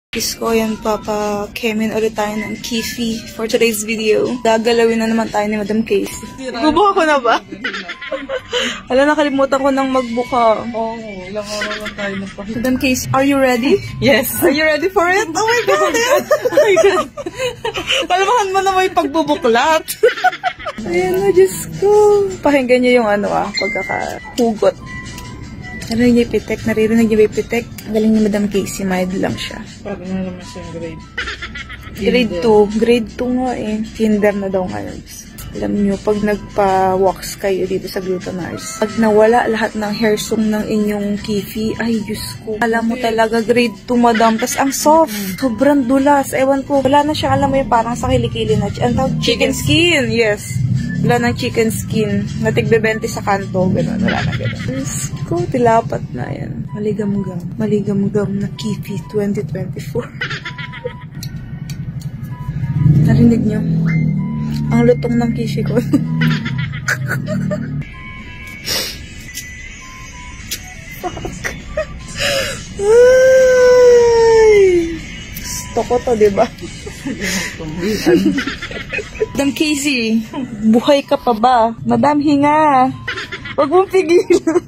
Ko, yan papa-kemin ulit tayo ng Kifi for today's video. Gagalawin na naman tayo ni Madam Casey. Bubuka ko na ba? Wala, nakalimutan ko nang magbuka. Oo, ilang araw lang tayo nagpahit. Madam Casey, are you ready? Yes. Are you ready for it? Oh my God! Oh my God! Palamahan mo na may pagbubuklat. Ayan na, Diyos ko. Pakinggan niyo yung pagkakahugot. Narinig niyo yung pitek? Naririnig niyo yung pitek? Ang galing ni Madam Casey, mild lang siya. Parang na naman siyang grade. Grade 2. Grade 2 nga eh. Kinder na daw ngayon. Alam niyo, pag nagpa-wax kayo dito sa Glutamars, pag nawala lahat ng hairsong ng inyong Kifi, ay Diyos ko. Alam mo talaga, grade 2, madam. Tapos ang soft. Sobrang dulas. Ewan ko. Wala na siya, alam mo yung parang sa kilikili na. Ang tawag, chicken skin. Yes. Wala ng chicken skin. Natigbe-20 sa kanto. Ganun. Wala na ganun. Diyos ko, tilapat na yan. Maligam-gam. Maligam-gam na Kifi 2024. Narinig niyo? Ang lutong ng Kifi ko. Gusto ko to, diba? Madam Casey, buhay ka pa ba? Madam, hinga. Huwag mong pigilan.